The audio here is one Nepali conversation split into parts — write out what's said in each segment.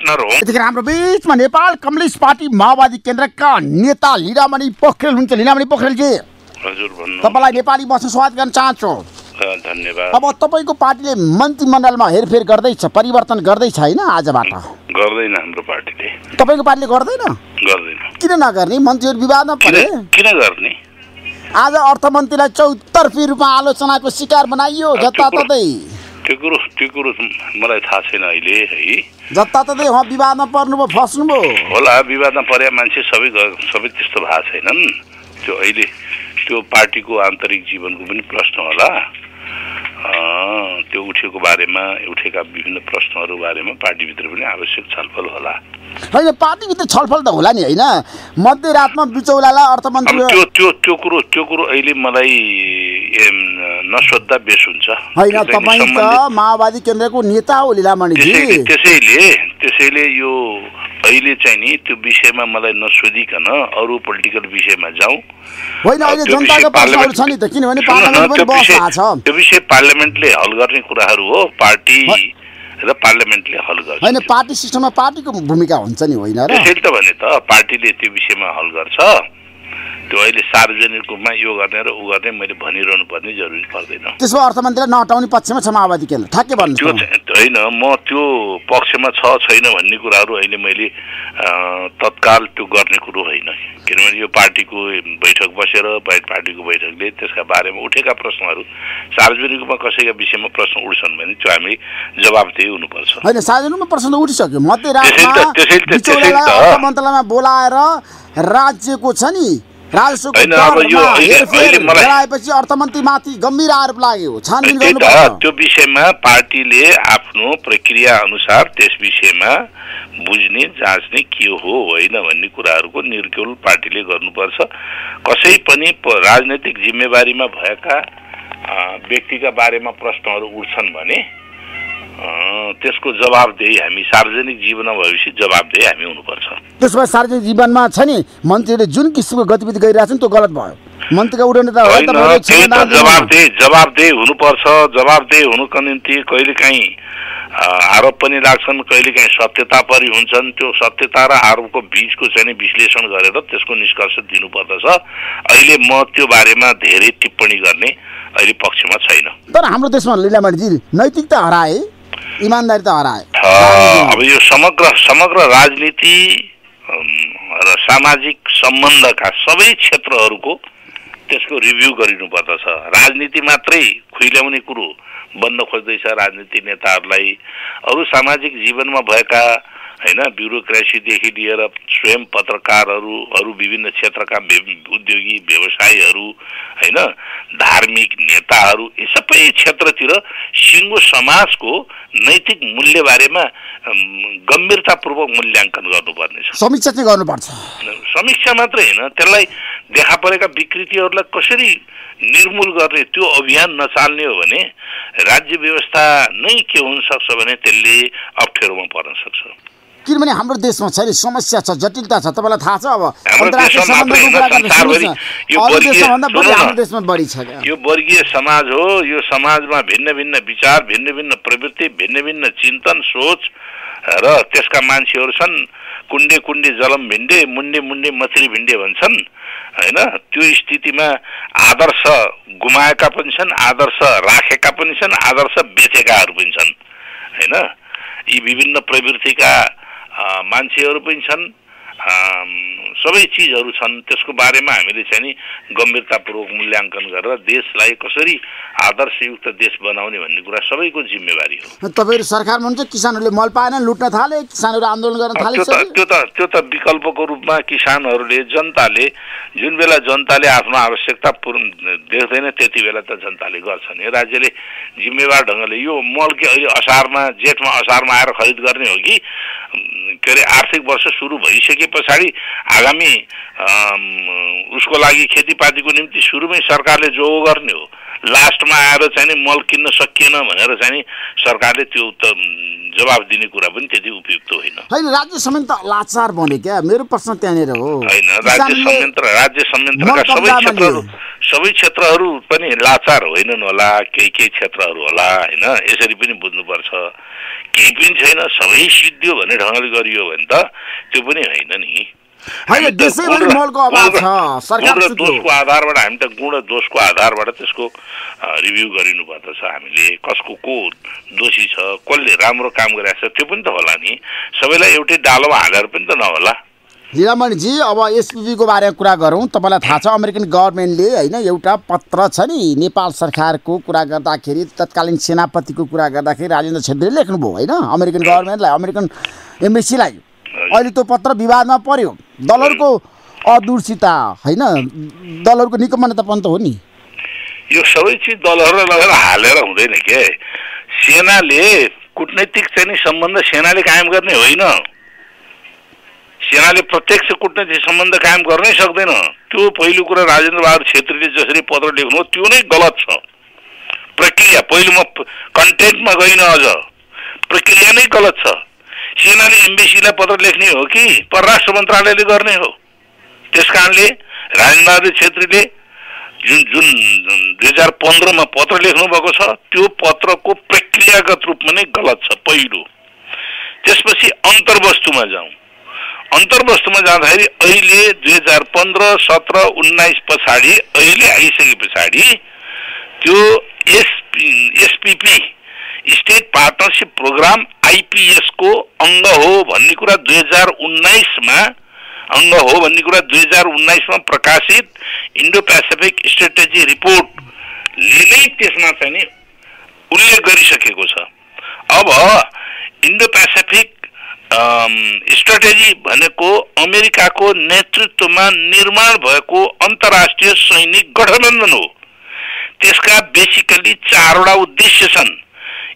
पार्टनर हौ। यतिखेर हाम्रो बीचमा नेपाल कम्युनिस्ट पार्टी माओवादी केन्द्रका नेता लीलामणि पोखरेल हुनुहुन्छ। लीलामणि पोखरेलजी, हजुर भन्नु। तपाईलाई नेपाली बस्न स्वागत गर्न चाहन्छु। धन्यवाद। अब तपाईको पार्टीले मन्त्रीमण्डलमा हेरफेर गर्दैछ, परिवर्तन गर्दैछ हैन? आजबाट गर्दैन हाम्रो पार्टीले। तपाईको पार्टीले गर्दैन? गर्दैन। किन नगर्ने? मन्त्रीहरु विवादमा परे। किन गर्ने? आज अर्थमन्त्रीलाई चौतर्फी रूपमा आलोचनाको शिकार बनाइयो जताततै। त्यो कुरो मलाई थाहा छैन अहिले है। जताततै उहाँ विवादमा पर्नुभयो, फस्नुभयो होला। विवादमा परे मान्छे सबै त्यस्तो भएको छैनन्। त्यो अहिले त्यो पार्टीको आन्तरिक जीवनको पनि प्रश्न होला। त्यो उठेका विभिन्न प्रश्नहरू बारेमा पार्टीभित्र पनि आवश्यक छलफल होला। हैन, पार्टीभित्र छलफल त होला नि हैन? मध्यरातमा बिचौलालाई अर्थमन्त्री त्यो कुरो अहिले मलाई नसोध्दा बेस हुन्छ हैन। तपाई त माओवादी केन्द्रको नेता हो लीलामणिजी। त्यसैले यो अहिले चाहिँ नि त्यो विषयमा मलाई नसोधिकन अरू पोलिटिकल विषयमा जाउँ होइन। अहिले जनताको प्रश्नहरू छ नि त, किनभने पार्लियामेन्ट पनि बहस भएको छ। त्यो विषय पार्लियामेन्टले हल गर्ने कुराहरू हो। पार्टी र पार्लियामेन्टले हल गर्छ। हैन, पार्टी सिस्टममा पार्टीको भूमिका हुन्छ नि होइन र? त्यसैले त भने त पार्टीले त्यो विषयमा हल गर्छ। त्यो अहिले सार्वजनिक रूपमा यो गर्ने र उ गर्ने मैले भनिरहनु पर्ने जरुरी पर्दैन। त्यसो अर्थमन्त्रीलाई नहटाउने पक्षमा छ माओवादी केन्द्र, ठ्याक्कै भन्नु। त्यो होइन, म त्यो पक्षमा छ छैन भन्ने कुराहरू अहिले मैले तत्काल त्यो गर्ने कुरो होइन। किनभने यो पार्टीको बैठक बसेर पार्टीको बैठकले त्यसका बारेमा उठेका प्रश्नहरू सार्वजनिक रूपमा कसैका विषयमा प्रश्न उठ्छन् भने त्यो हामी जवाबदेही हुनुपर्छ। होइन, सार्वजनिक रूपमा प्रश्न त उठिसक्यो। मध्यरातमा बिचौलालाई अर्थमन्त्रालयमा बोलाएर राज्यको छ नि राजस्वको गराएपछि अर्थमन्त्रीमाथि गम्भीर आरोप लाग्यो। छानबिन गर्नुपर्छ। त्यो विषयमा पार्टीले आफ्नो प्रक्रिया अनुसार त्यस विषयमा बुझ्ने जाँच्ने के हो होइन भन्ने कुराहरूको निर्क्युल पार्टीले गर्नुपर्छ। कसै पनि राजनैतिक जिम्मेवारीमा भएका व्यक्तिका बारेमा प्रश्नहरू उठ्छन् भने त्यसको जवाबदेही हामी सार्वजनिक जीवनमा भएपछि जवाबदेही हामी हुनुपर्छ। त्यसो भए सार्वजनिक जीवनमा छ नि मन्त्रीले जुन किसिमको गतिविधि गरिरहेछन् त्यो गलत भयो। मन्त्रीका उडने त जवाबदेही हुनुपर्छ। जवाबदेही हुनुको निम्ति कहिलेकाहीँ आरोप पनि लाग्छन्, कहिलेकाहीँ सत्यता पनि हुन्छन्। त्यो सत्यता र आरोपको बीचको चाहिँ विश्लेषण गरेर त्यसको निष्कर्ष दिनुपर्दछ। अहिले म त्यो बारेमा धेरै टिप्पणी गर्ने अहिले पक्षमा छैन। तर हाम्रो देशमा लीलामणिजी नैतिकता हराए, इमानदारी त हराए। अब यो समग्र राजनीति र सामाजिक सम्बन्धका सबै क्षेत्रहरूको त्यसको रिभ्यू गरिनु पर्दछ। राजनीति मात्रै खुइल्याउने कुरो बन्न खोज्दैछ राजनीति नेताहरूलाई। अरू सामाजिक जीवनमा भएका हैन ब्युरोक्रेसीदेखि लिएर स्वयं पत्रकारहरू, अरू विभिन्न क्षेत्रका उद्योगी व्यवसायीहरू, हैन धार्मिक नेताहरू, यी सबै क्षेत्रतिर सिङ्गो समाजको नैतिक मूल्य बारेमा गम्भीरतापूर्वक मूल्याङ्कन गर्नुपर्नेछ। समीक्षा चाहिँ गर्नुपर्छ। समीक्षा मात्रै हैन, त्यसलाई देखा परेका विकृतिहरूलाई कसरी निर्मूल गर्ने त्यो अभियान नचाल्ने हो भने राज्य व्यवस्था नै के हुन सक्छ भने त्यसले अप्ठ्यारोमा पर्न सक्छ। किनभने हाम्रो देशमा छ नि समस्या छ, जटिलता छ। तपाईँलाई थाहा छ अब यो वर्गीय समाज हो। यो समाजमा भिन्न भिन्न विचार, भिन्न भिन्न प्रवृत्ति, भिन्न भिन्न चिन्तन सोच र त्यसका मान्छेहरू छन्। कुण्डे कुण्डे जलम भिण्डे, मुण्डे मुण्डे मछली भिण्डे भन्छन् हैन। त्यो स्थितिमा आदर्श गुमाएका पनि छन्, आदर्श राखेका पनि छन्, आदर्श बेचेकाहरू पनि छन् हैन। यी विभिन्न प्रवृत्तिका मान्छेहरू पनि छन्, सबै चिजहरू छन्। त्यसको बारेमा हामीले चाहिँ नि गम्भीरतापूर्वक मूल्याङ्कन गरेर देशलाई कसरी आदर्शयुक्त देश बनाउने भन्ने कुरा सबैको जिम्मेवारी हो। तपाईहरु सरकारमा हुन्छ, किसानहरूले मल पाएन, लुट्न थाले, किसानहरू आन्दोलन गर्न थाले। त्यो त विकल्पको रूपमा किसानहरूले, जनताले जुन बेला जनताले आफ्नो आवश्यकता देख्दैन त्यति बेला त जनताले गर्छन्। यो राज्यले जिम्मेवार ढङ्गले यो मल के अहिले जेठमा असारमा आएर खरिद गर्ने हो कि के अरे आर्थिक वर्ष सुरु भइसके पछाडि आगामी उसको लागि खेतीपातीको निम्ति सुरुमै सरकारले जो गर्ने हो। लास्टमा आएर चाहिँ नि मल किन्न सकिएन भनेर चाहिँ नि सरकारले त्यो त जवाब दिने कुरा पनि त्यति उपयुक्त होइन। होइन, राज्य संयन्त्र लाचार बने क्या, मेरो प्रश्न त्यहाँनिर हो। होइन, राज्य संयन्त्रका सबै क्षेत्रहरू पनि लाचार होइनन् होला, केही क्षेत्रहरू होला होइन, यसरी पनि बुझ्नुपर्छ। केही पनि छैन, सबै सिद्धियो भन्ने ढङ्गले गरियो भने त त्यो पनि होइन नि। होइन, देशैभरि मलको अभाव छ, सरकार र दोषको आधारबाट हामी त गुण र दोषको आधारबाट त्यसको रिभ्यू गरिनुपर्दछ। हामीले कसको को दोषी छ, कसले राम्रो काम गरिरहेको छ त्यो पनि त होला नि। सबैलाई एउटै डालोमा हालेर पनि त नहोला। हीरामणिजी, अब एसपीबीको बारेमा कुरा गरौँ। तपाईँलाई थाहा छ अमेरिकन गभर्मेन्टले होइन एउटा पत्र छ नि, नेपाल सरकारको कुरा गर्दाखेरि, तत्कालीन सेनापतिको कुरा गर्दाखेरि राजेन्द्र छेत्रीले लेख्नुभयो होइन अमेरिकन गभर्मेन्टलाई, अमेरिकन एम्बेसीलाई। अहिले त्यो पत्र विवादमा पर्यो। दलहरूको अदूरसिता होइन, दलहरूको निकमनतापन त हो नि। यो सबै चिज दलहरूलाई लगेर हालेर हुँदैन के। सेनाले कूटनैतिक चाहिँ नि सम्बन्ध सेनाले कायम गर्ने होइन। सेनाले प्रत्यक्ष कूटनैतिक सम्बन्ध कायम गर्नै सक्दैन। त्यो पहिलो कुरा राजेन्द्र बहादुर छेत्रीले जसरी पत्र लेख्नु त्यो नै गलत छ। प्रक्रिया पहिलो म कन्टेन्टमा गइन, अझ प्रक्रिया नै गलत छ। सेनाले एम्बेसीलाई पत्र लेख्ने हो कि परराष्ट्र मन्त्रालयले गर्ने हो? त्यसकारणले राजेन्द्र बहादुर छेत्रीले जुन 2015 मा पत्र लेख्नु भएको छ त्यो पत्रको प्रक्रियागत रूपमा नै गलत छ पहिलो। त्यसपछि अन्तर्वस्तुमा जाउँ। अन्तर्वस्तुमा जाँदाखेरि अहिले 2015, 17, 19 पछाडि अहिले आइसके पछाडि त्यो SPP state partnership programme IPS को अंग हो भन्ने कुरा 2019 मा अंग हो भन्ने कुरा 2019 मा प्रकाशित इन्डो पेसिफिक स्ट्रेटेजी रिपोर्ट ले त्यसमा चाहिँ उल्लेख गरिसकेको छ। अब इन्डो पेसिफिक स्ट्रेटेजी भनेको अमेरिकाको नेतृत्वमा निर्माण भएको अन्तर्राष्ट्रिय सैनिक गठबन्धन हो। त्यसका बेसिकली 4 वटा उद्देश्य छन्।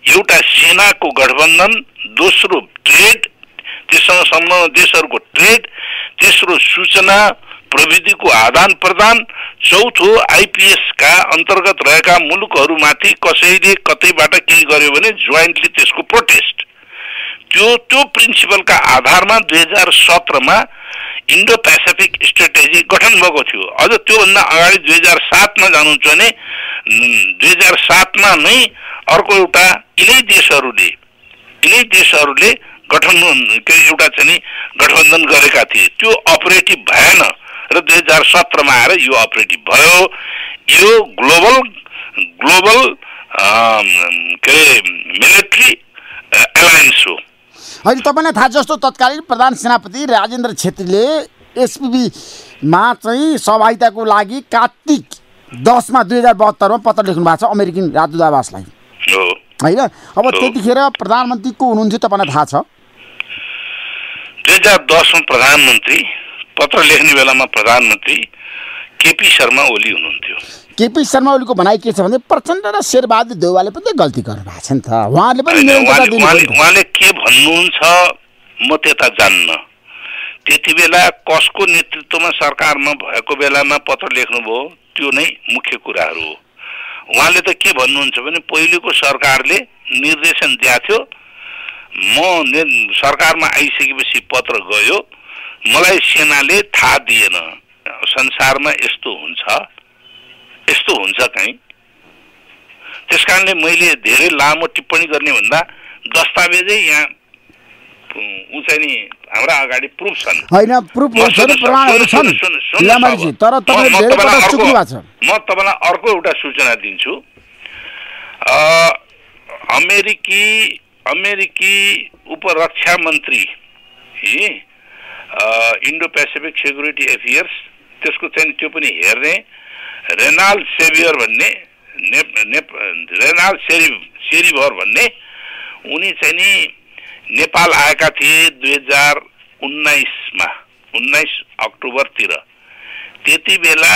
एउटा सेनाको गठबन्धन, दोस्रो ट्रेड, त्यससँग सम्बन्धित देशहरूको ट्रेड, तेस्रो सूचना प्रविधिको आदान प्रदान, चौथो आइपीएस का अन्तर्गत रहेका मुलुकहरूमाथि कसैले कतैबाट केही गर्यो भने जोइन्टली त्यसको प्रोटेस्ट। त्यो प्रिन्सिपलका आधारमा 2017 मा इन्डो पेसिफिक स्ट्रेटेजी गठन भएको थियो। अझ त्योभन्दा अगाडि 2007 मा जानुहुन्छ भने 2007 मा नै अर्को एउटा यिनै देशहरूले गठन एउटा चाहिँ गठबन्धन गरेका थिए। त्यो अपरेटिभ भएन र 2017 मा आएर यो अपरेटिभ भयो। यो ग्लोबल मिलिट्री एलायन्स हो। होइन, तपाईँलाई थाहा जस्तो तत्कालीन प्रधान सेनापति राजेन्द्र छेत्रीले एसपीबीमा चाहिँ सहभागिताको लागि कार्तिक 10 मा 2072 मा पत्र लेख्नु भएको छ अमेरिकन राजदूतावासलाई होइन। अब त्यतिखेर प्रधानमन्त्री को हुनुहुन्थ्यो तपाईँलाई थाहा छ? 2010 मा प्रधानमन्त्री पत्र लेख्ने बेलामा प्रधानमन्त्री केपी शर्मा ओली हुनुहुन्थ्यो। केपी शर्मा ओलीको भनाइ के छ भने प्रचण्ड र शेरबहादुर देउवाले पनि गल्ती गर्नु भएको छ नि त। उहाँले पनि उहाँले के भन्नुहुन्छ म त्यता जान्न। त्यति बेला कसको नेतृत्वमा सरकारमा भएको बेलामा पत्र लेख्नुभयो त्यो नै मुख्य कुराहरू हो। उहाँले त के भन्नुहुन्छ भने पहिलेको सरकारले निर्देशन दिएको थियो, म सरकारमा आइसकेपछि पत्र गयो, मलाई सेनाले थाहा दिएन, संसारमा यस्तो हुन्छ कहीँ। त्यसकारणले मैले धेरै लामो टिप्पणी गर्ने भन्दा दस्तावेजै यहाँ चाहिँ नि हाम्रा अगाडि प्रुफ छन्। हैन, प्रुफ छ, प्रमाणहरु छन् लीलामणिजी, तर तपाईले धेरै पटक चुक्नु भएको छ। म तपाईलाई अर्को एउटा सूचना दिन्छु। अमेरिकी उपरक्षा मन्त्री इन्डो पेसिफिक सेक्युरिटी एफेयर्स त्यसको चाहिँ त्यो पनि हेर्ने रेनाल्ड सेभियर भन्ने रेनाल्ड सेरिभर भन्ने उनी चाहिँ नि नेपाल आएका थिए 2019 मा 19 अक्टोबरतिर। त्यति बेला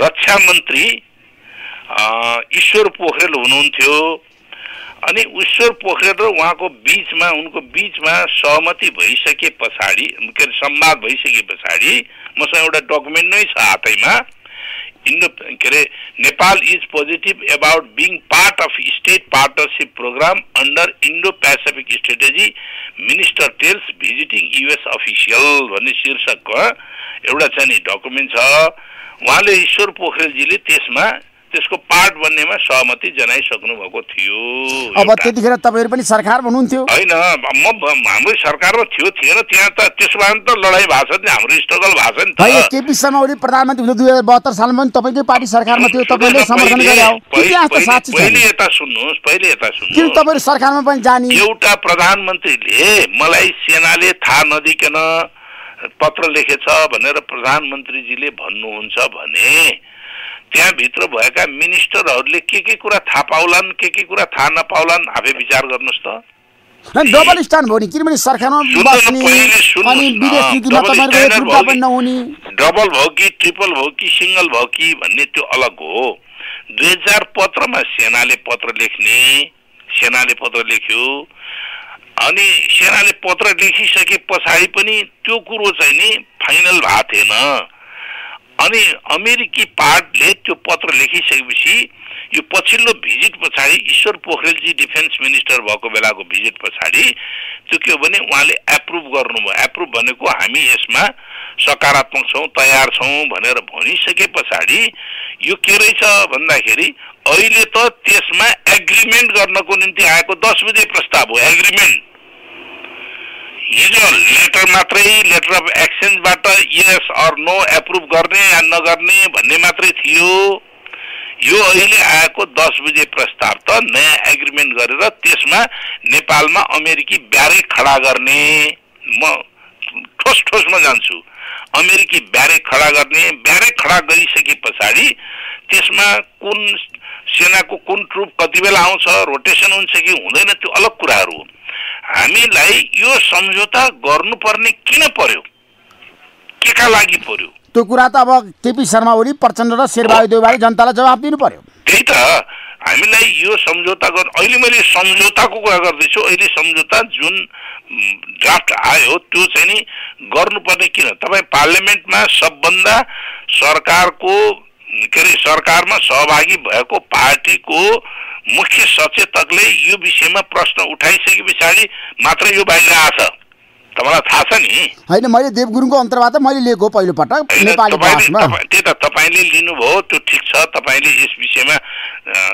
रक्षा मन्त्री ईश्वर पोखरेल हुनुहुन्थ्यो। अनि ईश्वर पोखरेल र उनको बीचमा सहमति भइसके पछाडि, संवाद भइसके पछाडि, मसँग एउटा डकुमेन्ट नै छ हातैमा, के अरे Nepal is positive about being part of state partnership programme under Indo Pacific strategy minister tells visiting US official भन्ने शीर्षकको एउटा चाहिँ नि डकुमेन्ट छ। उहाँले ईश्वर पोखरेलजीले त्यसको पार्ट बन्नेमा सहमति जनाइसक्नु भएको थियो। अब त्यतिखेर तपाईहरु पनि सरकार हुनुहुन्थ्यो? हैन, हाम्रो सरकारमा थिएन। त्यहाँ त त्यसो भए त लडाई भएको छ नि, हाम्रो स्ट्रगल भएको छ नि त। केपी शर्मा ओली प्रधानमन्त्री हुँदा 2072 सालमा पनि तपाईकै पार्टी सरकारमा थियो, तपाईले समर्थन गरे हो। पहिले यता सुन्नुस्, किन तपाईहरु सरकारमा पनि जाने? एउटा प्रधानमन्त्रीले मलाई सेनाले थाहा नदिकन पत्र लेखेछ भनेर प्रधानमन्त्रीजीले भन्नुहुन्छ भने त्यहाँभित्र भएका मिनिस्टरहरूले के कुरा थाहा पाउलान्, के कुरा थाहा नपाउलान्, आफै विचार गर्नुहोस् त। डबल स्ट्यान्ड हो नि, किनभने सरकारमा बस्ने अनि विदेश नीतिमा तपाईहरुको एकरूपता पनि नहुने। डबल भयो कि ट्रिपल भयो कि सिंगल भयो कि भन्ने त्यो अलग हो। 2017 मा सेनाले पत्र लेख्यो अनि सेनाले पत्र लेखिसके पछाडि पनि त्यो कुरो चाहिँ नि फाइनल भएको थिएन। अनि अमेरिकी पार्टले त्यो पत्र लेखिसकेपछि यो पछिल्लो भिजिट पछाडि ईश्वर पोखरेलजी डिफेन्स मिनिस्टर भएको बेलाको भिजिट पछाडि त्यो के हो भने उहाँले एप्रुभ गर्नुभयो। एप्रुभ भनेको हामी यसमा सकारात्मक छौँ, तयार छौँ भनेर भनिसके पछाडि यो के रहेछ भन्दाखेरि अहिले त त्यसमा एग्रिमेन्ट गर्नको निम्ति आएको 10 बुँदे प्रस्ताव हो। एग्रिमेन्ट हिजो लेटर अफ एक्सचेन्जबाट यस अर नो एप्रुभ गर्ने या नगर्ने भन्ने मात्रै थियो। यो अहिले आएको 10 बुँदे प्रस्ताव त नयाँ एग्रिमेन्ट गरेर त्यसमा नेपालमा अमेरिकी ब्यारेक खडा गर्ने, म ठोसमा जान्छु, अमेरिकी ब्यारेक खडा गर्ने, ब्यारेक खडा गरिसके पछाडि त्यसमा कुन सेनाको कुन ट्रुप कति बेला आउँछ, रोटेसन हुन्छ कि हुँदैन, त्यो अलग कुराहरू हो। हामीलाई यो सम्झौता गर्नुपर्ने किन पर्यो, के का लागि पर्यो, त्यो कुरा त अब केपी शर्मा ओली, प्रचण्ड र शेरबहादुर देउवाले जनतालाई जवाफ दिनु पर्यो। त्यही त हामीलाई यो सम्झौता अहिले मैले सम्झौताको कुरा गर्दैछु। अहिले सम्झौता जुन ड्राफ्ट आयो त्यो चाहिँ नि गर्नुपर्ने किन? तपाईँ पार्लियामेन्टमा सबभन्दा सरकारको सरकारमा सहभागी भएको पार्टीको मुख्य सचेतकले यो विषयमा प्रश्न उठाइसके पछाडि मात्र यो बाहिर आछ। तपाईलाई थाहा छ नि? होइन, मैले देव गुरुङको अन्तर्वार्ता मैले लिएको पहिलो पटक नेपाली भाषामा। त्यही त तपाईले लिनुभयो, त्यो ठिक छ। तपाईले यस विषयमा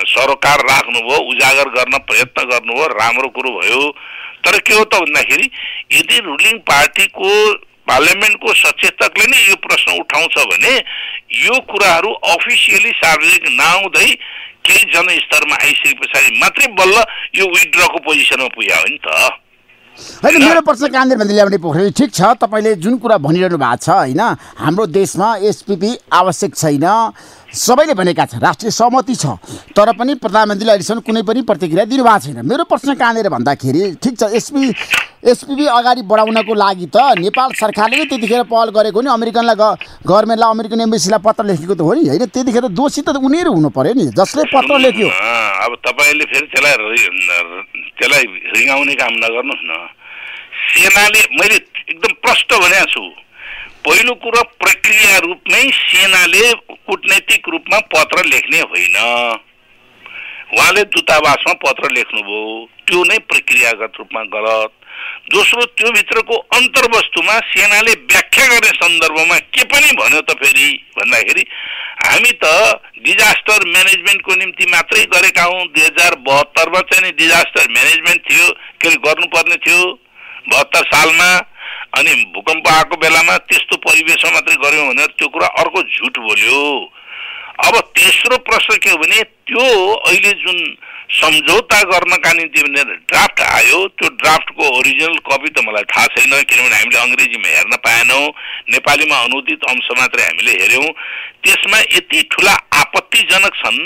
सरोकार राख्नुभयो, उजागर गर्न प्रयत्न गर्नुभयो, राम्रो कुरो भयो। तर के हो त भन्दाखेरि यदि रुलिङ पार्टीको पार्लियामेन्टको सचेतकले नै यो प्रश्न उठाउँछ भने यो कुराहरू अफिसियली सार्वजनिक नआउँदै केही जनस्तरमा आइसके पछाडि मात्रै बल्ल यो विथड्रको पोजिसनमा पुग्यो हो नि त। होइन, मेरो प्रश्न कहाँनिर भन्दै ल्याउने पोखरेल, ठिक छ तपाईँले जुन कुरा भनिरहनु भएको छ होइन, हाम्रो देशमा एसपीपी आवश्यक छैन, सबैले भनेका छ, राष्ट्रिय सहमति छ, तर पनि प्रधानमन्त्रीले अहिलेसम्म कुनै पनि प्रतिक्रिया दिनुभएको छैन। मेरो प्रश्न कहाँनिर भन्दाखेरि ठिक छ एसपीपी अगाडि बढाउनको लागि त नेपाल सरकारले नै त्यतिखेर पहल गरेको नि, अमेरिकनलाई गभर्मेन्टलाई अमेरिकन एम्बेसीलाई पत्र लेखेको त हो नि, होइन? त्यतिखेर दोषी त उनीहरू हुनु पर्यो नि, जसले पत्र लेख्यो। अब तपाईँले फेरि त्यसलाई रिगाउने काम नगर्नुहोस् न। सेनाले, मैले एकदम प्रष्ट भनेको छु, पहिलो कुरो प्रक्रिया रूपमै सेनाले कूटनैतिक रूपमा पत्र लेख्ने होइन। उहाँले दूतावासमा पत्र लेख्नुभयो, त्यो नै प्रक्रियागत रूपमा गलत। दोस्रो, त्यो भित्रको अन्तर्वस्तुमा सेनाले व्याख्या गर्ने सन्दर्भमा के पनि भन्यो त फेरि भन्दाखेरि हामी त डिजास्टर म्यानेजमेन्टको निम्ति मात्रै गरेका हौँ। 2072 मा चाहिँ डिजास्टर म्यानेजमेन्ट थियो, के गर्नुपर्ने थियो 72 सालमा, अनि भूकम्प आएको बेलामा त्यस्तो परिवेशमा मात्रै गर्यौँ भनेर त्यो कुरा अर्को झुट बोल्यो। अब तेस्रो प्रश्न के हो भने त्यो अहिले जुन सम्झौता गर्नका निम्ति भनेर ड्राफ्ट आयो, त्यो ड्राफ्टको ओरिजिनल कपी त मलाई थाहा छैन, किनभने हामीले अङ्ग्रेजीमा हेर्न पाएनौँ, नेपालीमा अनुदित अंश मात्रै हामीले हेऱ्यौँ। त्यसमा यति ठुला आपत्तिजनक छन्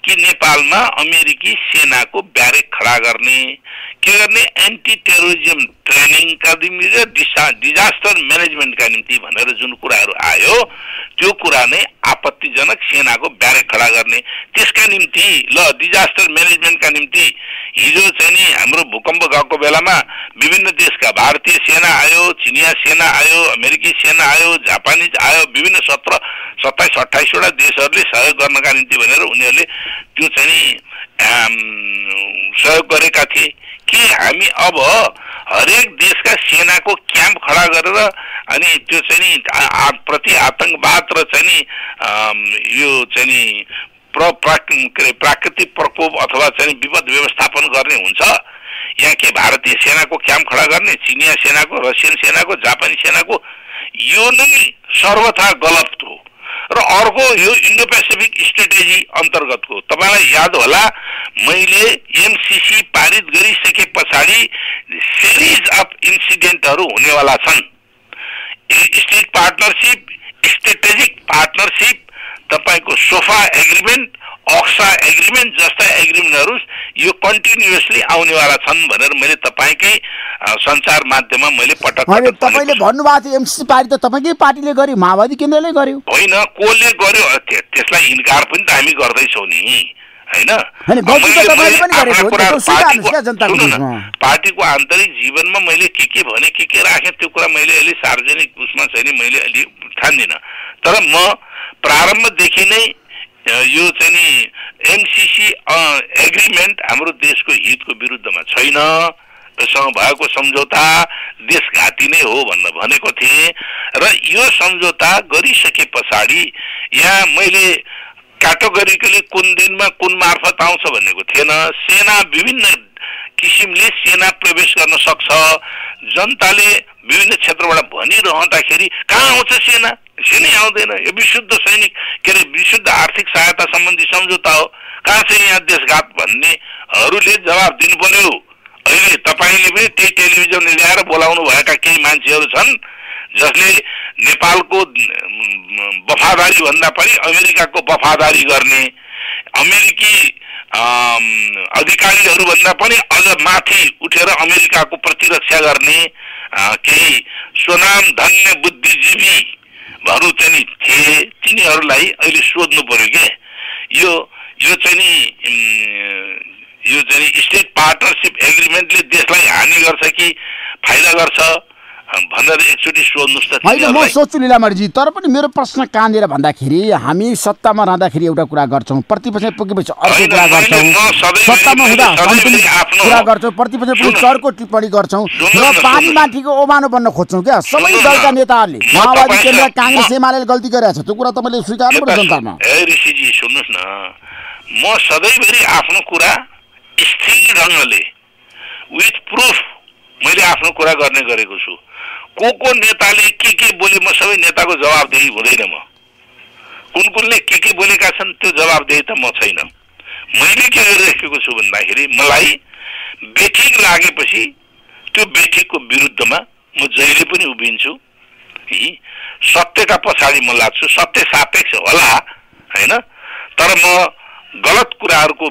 कि नेपालमा अमेरिकी सेनाको ब्यारेक खडा गर्ने, के गर्ने, एन्टी टेरोरिज्म ट्रेनिङका निम्ति र डिजास्टर म्यानेजमेन्टका निम्ति भनेर जुन कुराहरू आयो त्यो कुरा नै आपत्तिजनक, सेनाको ब्यारेक खडा गर्ने। त्यसका निम्ति डिजास्टर म्यानेजमेन्टका निम्ति हिजो चाहिँ नि हाम्रो भूकम्प गएको बेलामा विभिन्न देशका भारतीय सेना आयो, चिनिया सेना आयो, अमेरिकी सेना आयो, जापानिज आयो, विभिन्न 27-28 वटा देशहरूले सहयोग गर्नका निम्ति भनेर उनीहरूले त्यो चाहिँ नि सहयोग गरेका थिए। के हामी अब हरेक देशका सेनाको क्याम्प खडा गरेर अनि त्यो चाहिँ नि प्रति आतंकवाद र चाहिँ नि यो चाहिँ नि प्राकृतिक प्रकोप अथवा चाहिँ विपद व्यवस्थापन गर्ने हुन्छ? यहाँ के भारतीय सेनाको क्याम्प खडा गर्ने, चिनिया सेनाको, रसियन सेनाको, जापानी सेनाको? यो नै सर्वथा गलत हो। र अर्को यो इन्डो पेसिफिक स्ट्रेटेजी अन्तर्गतको तपाईलाई याद होला मैले एमसीसी पारित गरिसके पछाडि सिरिज अफ इन्सिडेन्टहरू हुनेवाला छन्। स्टेट पार्टनरशिप, स्ट्रेटेजिक पार्टनरशिप, तपाईको सोफा एग्रिमेन्ट, अक्सा एग्रिमेन्ट जस्ता एग्रिमेन्टहरू यो कन्टिन्युअसली आउनेवाला छन् भनेर मैले तपाईकै सञ्चार माध्यममा मैले पटक तपाईले भन्नुभएको थियो एमसीसी पारित त तपाईकै पार्टीले गर्यो, माओवादी केन्द्रले गर्यो होइन? कोले गर्यो त्यसलाई इन्कार पनि त हामी गर्दैछौँ नि हैन? पार्टीको आन्तरिक जीवनमा मैले के भने के राखेँ त्यो कुरा मैले अहिले सार्वजनिक उसमा चाहिँ मैले अलि ठान्दिनँ। तर म प्रारम्भदेखि नै यो चाहिँ नि एमसीसी एग्रिमेन्ट हाम्रो देशको हितको विरुद्धमा छैन, सँग भएको सम्झौता देशघाती नै हो भनेको थिएँ। र यो सम्झौता गरिसके पछाडि यहाँ मैले क्याटेगोरिकली कुन दिनमा कुन मार्फत आउँछ भनेको थिएन। सेना विभिन्न किसिमले सेना प्रवेश गर्न सक्छ। जनताले विभिन्न क्षेत्रबाट भनिरहँदाखेरि कहाँ आउँछ सेना? सेनै आउँदैन। यो विशुद्ध सैनिक के अरे विशुद्ध आर्थिक सहायता सम्बन्धी सम्झौता हो, कहाँ चाहिँ यहाँ देशघात भन्नेहरूले जवाब दिनु पर्यो। अहिले तपाईँले पनि त्यही टेलिभिजन ल्याएर बोलाउनु भएका केही मान्छेहरू छन् जसले नेपालको वफादारी भन्दा पनि अमेरिकाको वफादारी गर्ने, अमेरिकी अधिकारीहरू भन्दा पनि अझ माथि उठेर अमेरिकाको प्रतिरक्षा गर्ने केही स्वनाम धन्य बुद्धिजीवीहरू चाहिँ थिए। तिनीहरूलाई अहिले सोध्नु पर्यो के यो चाहिँ स्टेट पार्टनरशिप एग्रिमेन्टले देशलाई हानि गर्छ कि फाइदा गर्छ भनेर एकचोटि सोध्नुस् त। होइन म सोच्छु लीलामणिजी, तर पनि मेरो प्रश्न कहाँनिर भन्दाखेरि हामी सत्तामा रहँदाखेरि एउटा कुरा गर्छौँ, प्रतिपक्ष पुगेपछि अर्को कुरा गर्छौँ, सत्तामा हुँदा कुरा गर्छौँ, प्रतिपक्ष पुगेपछि अर्को टिप्पणी गर्छौँ र पानी माथिको ओमानो बन्न खोज्छौँ क्या सबै दलका नेताहरूले। माओवादी केन्द्र, काङ्ग्रेस, एमाले गल्ती गरेको छ, त्यो कुरा तपाईँले स्वीकार्नु पर्छ जनतामा। ऋषिजी सुन्नुहोस् न, म सधैँभरि आफ्नो कुरा स्थिर ढङ्गले विथ प्रुफ मैले आफ्नो कुरा गर्ने गरेको छु। को नेताले के बोले म सबै नेताको जवाबदेही हुँदैन। म कुनले के बोलेका छन् त्यो जवाबदेही त म छैन। मैले के गरिरहेको छु भन्दाखेरि मलाई बेठिक लागेपछि त्यो बेठिकको विरुद्धमा म जहिले पनि उभिन्छु। सत्यका पछाडि म लाग्छु, सत्य सापेक्ष होला हैन, तर म गलत कुराहरूको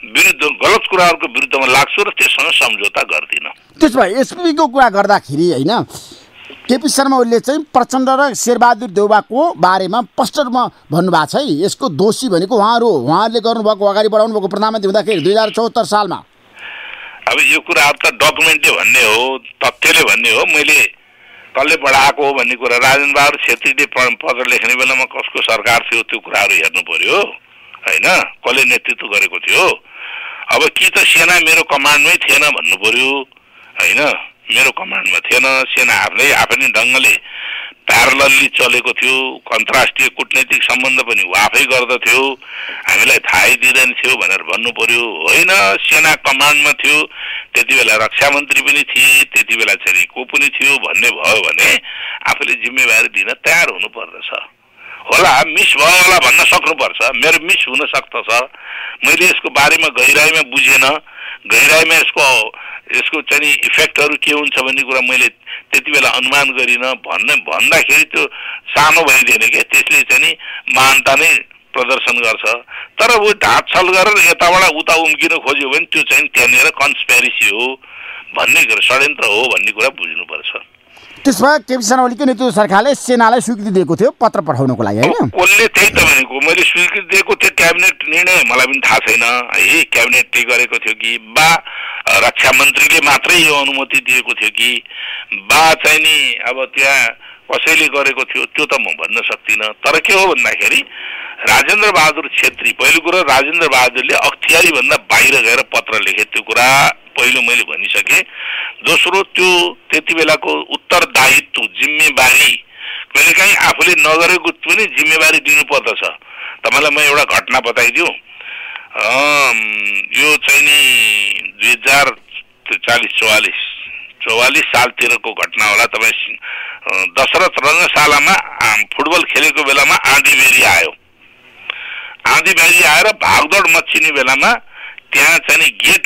विरुद्धमा लाग्छु र त्यससँग सम्झौता गर्दिनँ। त्यसो भए एसपीको कुरा गर्दाखेरि होइन केपी शर्मा ओलीले चाहिँ प्रचण्ड र शेरबहादुर देउवाको बारेमा स्पष्ट रूपमा भन्नुभएको छ है, यसको दोषी भनेको उहाँहरू हो, उहाँहरूले गर्नुभएको अगाडि बढाउनु भएको प्रधानमन्त्री हुँदाखेरि 2074 सालमा। अब यो कुराहरू त डकुमेन्टले भन्ने हो, तथ्यले भन्ने हो। मैले कसले बढाएको हो भन्ने कुरा राजेन्द्र बहादुर छेत्रीले पत्र लेख्ने बेलामा कसको सरकार थियो त्यो कुराहरू हेर्नु पर्यो होइन, कसले नेतृत्व गरेको थियो। अब कि त सेना मेरो कमान्डमै थिएन भन्नु पर्यो होइन, मेरो कमान्डमा थिएन। सेना आफ्नै ढङ्गले प्यारलली चलेको थियो, अन्तर्राष्ट्रिय कूटनैतिक सम्बन्ध पनि आफै गर्दथ्यो, हामीलाई थाहै दिँदैन थियो भनेर भन्नु पर्यो होइन। सेना कमान्डमा थियो, त्यति बेला रक्षा मन्त्री पनि थिए, त्यति बेला चाहिँ को पनि थियो भन्ने भयो भने आफूले जिम्मेवारी दिन तयार हुनु पर्दछ होला। मिस भयो होला भन्न सक्नुपर्छ, मेरो मिस हुन सक्दछ, मैले यसको बारेमा गहिराइमा बुझेन, गहिराइमा यसको चाहिँ इफेक्टहरू के हुन्छ भन्ने कुरा मैले त्यति बेला अनुमान गरिनँ भन्दाखेरि त्यो सानो भइदिएन क्या, त्यसले चाहिँ महानता नै प्रदर्शन गर्छ। तर ऊ ढाँटछल गरेर यताबाट उता उम्किन खोज्यो भने त्यो चाहिँ त्यहाँनिर कन्सपेरेसी हो भन्ने कुरा, षड्यन्त्र हो भन्ने कुरा बुझ्नुपर्छ। त्यसो भए केपी शर्मा ओलीको नेतृत्व सरकारले सेनालाई स्वीकृति दिएको थियो पत्र पठाउनको लागि होइन? कसले त्यही त भनेको, मैले स्वीकृति दिएको थिएँ, क्याबिनेट निर्णय मलाई पनि थाहा छैन है, क्याबिनेटले गरेको थियो कि बा रक्षा मन्त्रीले मात्रै यो अनुमति दिएको थियो कि बा चाहिँ नि अब त्यहाँ कसैले गरेको थियो त्यो त म भन्न सक्दिनँ। तर के हो भन्दाखेरि राजेन्द्र बहादुर छेत्री, पहिलो कुरा राजेन्द्र बहादुरले अख्तियारी भन्दा बाहिर गएर पत्र लेखे, त्यो कुरा पहिलो मैले भनिसकेँ। दोस्रो, त्यो त्यति बेलाको उत्तरदायित्व जिम्मेवारी कहिलेकाहीँ आफूले नगरेको पनि जिम्मेवारी दिनुपर्दछ। तपाईँलाई म एउटा घटना बताइदिउँ। यो चाहिँ नि 2043-44 सालतिरको घटना होला। तपाईँ दशरथ रङ्गशालामा फुटबल खेलेको बेलामा आँधीबेहरी आयो। आँधीबेहरी आएर भागदौड मच्चिने बेलामा त्यहाँ चाहिँ गेट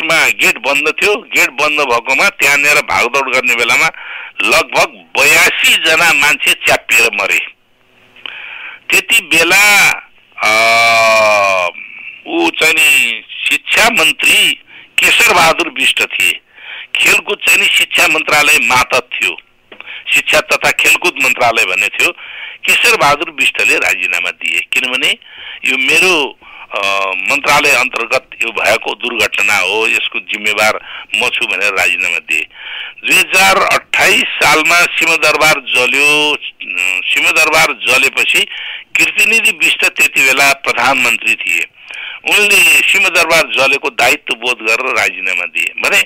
बन्द थियो। गेट बन्द भएकोमा त्यहाँनिर भागदौड गर्ने बेलामा लगभग 82 जना मान्छे च्यापिएर मरे। त्यति बेला ऊ चाहिँ नि शिक्षा मन्त्री केशर बहादुर बिष्ट थिए। खेलकुद चाहिँ नि शिक्षा मन्त्रालय मातहत थियो, शिक्षा तथा खेलकुद मन्त्रालय भन्ने थियो। केशर बहादुर बिष्टले राजीनामा दिए, किनभने यो मेरो मन्त्रालय अन्तर्गत यो भएको दुर्घटना हो, यसको जिम्मेवार म छु भनेर राजीनामा दिए। 2028 सालमा सिंहदरबार जल्यो। सिंहदरबार जलेपछि कीर्तिनिधि बिष्ट त्यति बेला प्रधानमन्त्री थिए। उनले सिंहदरबार जलेको दायित्व बोध गरेर राजीनामा दिए। भने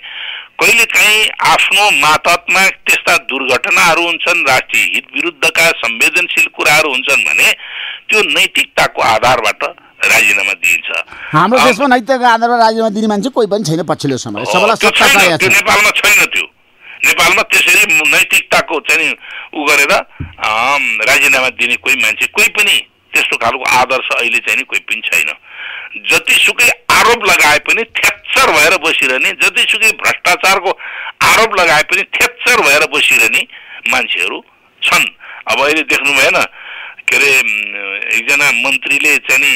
कहिलेकाहीँ आफ्नो मातहतमा त्यस्ता दुर्घटनाहरू हुन्छन्, राष्ट्रिय हित विरुद्धका संवेदनशील कुराहरू हुन्छन् भने त्यो नैतिकताको आधारबाट राजीनामा दिइन्छ। हाम्रो देशमा नैतिकताको आधारमा राजीनामा दिने मान्छे कोही पनि छैन पछिल्लो समय। सबैलाई सत्ता चाहिएको छ। नेपालमा छैन त्यो। नेपालमा त्यसरी नैतिकताको चाहिँ उ गरेर राजीनामा दिने कोही मान्छे, कोही पनि त्यस्तो खालको आदर्श अहिले चाहिँ नि कोही पनि छैन। जतिसुकै आरोप लगाए पनि थ्याच्चर भएर बसिरहने, जतिसुकै भ्रष्टाचारको आरोप लगाए पनि थ्याच्चर भएर बसिरहने मान्छेहरू छन्। अब अहिले देख्नु भएन, के अरे एकजना मन्त्रीले चाहिँ नि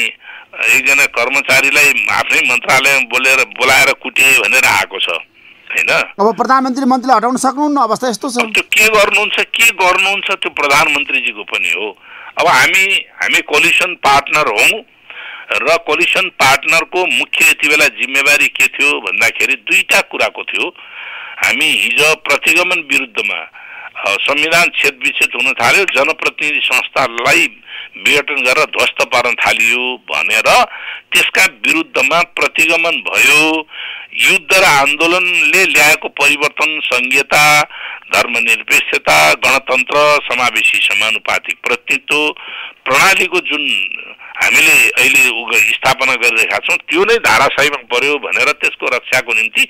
एकजना कर्मचारीलाई आफ्नै मन्त्रालयमा बोलाएर कुटे भनेर आएको छ हैन। अब प्रधानमन्त्री मन्त्रीले हटाउन सक्नुहुन्न, अवस्था यस्तो छ। त्यो के गर्नुहुन्छ त्यो प्रधानमन्त्रीजीको पनि हो। अब हामी कोलिसन पार्टनर हौँ र कोलिसन पार्टनरको मुख्य यति बेला जिम्मेवारी के थियो भन्दाखेरि दुईटा कुराको थियो। हामी हिजो प्रतिगमन विरुद्धमा संविधान छेदविच्छेद हुन थाल्यो, जनप्रतिनिधि संस्थालाई विघटन गरेर ध्वस्त पार्न थालियो भनेर त्यसका विरुद्धमा प्रतिगमन भयो। युद्ध र आन्दोलनले ल्याएको परिवर्तन, संघीयता, धर्मनिरपेक्षता, गणतन्त्र, समावेशी समानुपातिक प्रतिनिधित्व प्रणालीको जुन हामीले अहिले स्थापना गरिरहेका छौँ त्यो नै धाराशाहीमा पर्यो भनेर त्यसको रक्षाको निम्ति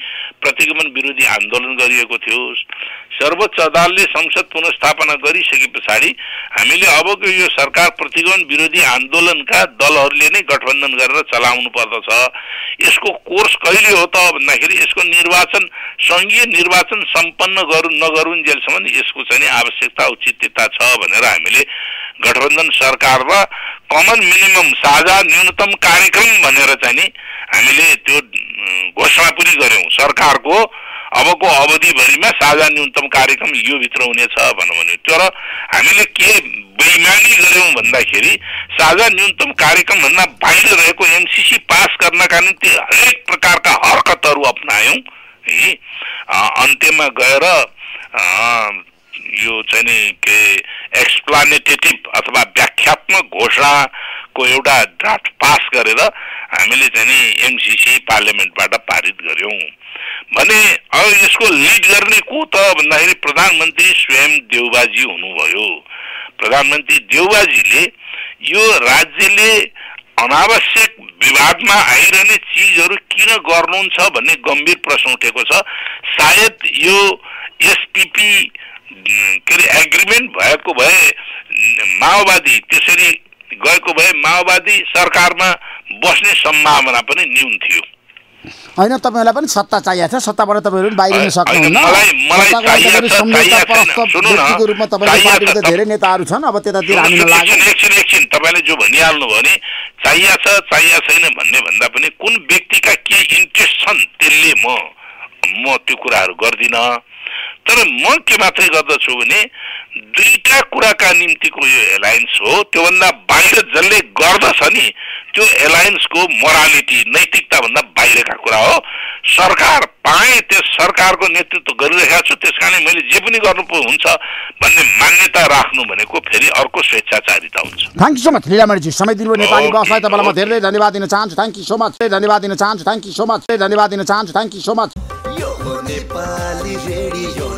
प्रतिगमन विरोधी आन्दोलन गरिएको थियो। सर्वोच्च अदालतले संसद पुनर्स्थापना गरिसके पछाडि हामीले अबको यो सरकार प्रतिगमन विरोधी आन्दोलनका दलहरूले नै गठबन्धन गरेर चलाउनु पर्दछ। यसको कोर्स कहिले हो त भन्दाखेरि यसको निर्वाचन, संघीय निर्वाचन सम्पन्न नगरुन्जेलसम्म यसको चाहिँ आवश्यकता औचित्यता छ भनेर हामीले गठबन्धन सरकार र कमन मिनिमम साझा न्यूनतम कार्यक्रम भनेर चाहिँ नि हामीले त्यो घोषणा पनि गर्यौं। सरकारको अबको अवधिभरिमा साझा न्यूनतम कार्यक्रम यो भित्र हुनेछ भन्यो। तर हामीले के बेइमानी गर्यौं भन्दाखेरि साझा न्यूनतम कार्यक्रम भन्दा बाहिर रहेको एमसीसी पास गर्नका निम्ति हरेक प्रकारका हरकतहरू अपनायौं। अन्त्यमा गएर यो चाहिँ नि के एक्सप्लानेटेटिभ अथवा व्याख्यात्मक घोषणाको एउटा ड्राफ्ट पास गरेर हामीले चाहिँ नि एमसीसी पार्लियामेन्टबाट पारित गर्यौं। भने अब यसको लिड गर्ने को त भन्दाखेरि प्रधानमन्त्री स्वयं देउबाजी हुनुभयो। प्रधानमन्त्री देउबाजीले यो राज्यले अनावश्यक विवादमा आइरहने चीजहरू किन गर्नुहुन्छ भन्ने गम्भीर प्रश्न उठेको छ। सायद यो एसपीपी के अरे एग्रिमेन्ट भएको भए माओवादी त्यसरी गएको भए माओवादी सरकारमा बस्ने सम्भावना पनि न्यून थियो। हैन, तपाईहरुलाई पनि सत्ता चाहिएको छ, सत्ताबाट तपाईहरु पनि बाहिरिन सक्नुहुन्न। मलाई चाहिएको व्यक्तिको रूपमा तपाईको पार्टीको धेरै नेताहरू छन्, अब त्यतातिर हामी नलागौँ। एकछिन तपाईले जो भनिहाल्नु भने चाहिएको छैन भन्ने भन्दा पनि कुन व्यक्तिका के इन्ट्रेस्ट छन् त्यसले म त्यो कुराहरू गर्दिन। तर म के मात्रै गर्दछु भने दुईटा कुराका निम्तिको यो एलायन्स हो। त्योभन्दा बाहिर जसले गर्दछ नि त्यो एलायन्सको मोरालिटी, नैतिकता भन्दा बाहिरका कुरा हो। सरकार पाएँ, त्यस सरकारको नेतृत्व गरिरहेको छु, त्यस कारणले मैले जे पनि गर्नु हुन्छ भन्ने मान्यता राख्नु भनेको फेरि अर्को स्वेच्छाचारिता हुन्छ। थ्याङ्क यू सो मच लीलामणिजी, समय दिनुभयो नेपाली बसलाई तपाईँलाई म धेरै धन्यवाद दिन चाहन्छु। थ्याङ्क यू सो मच, धन्यवाद दिन चाहन्छु। थ्याङ्क यू सो मच, धन्यवाद दिन चाहन्छु। Thank you so much. यो नेपाली रेडियो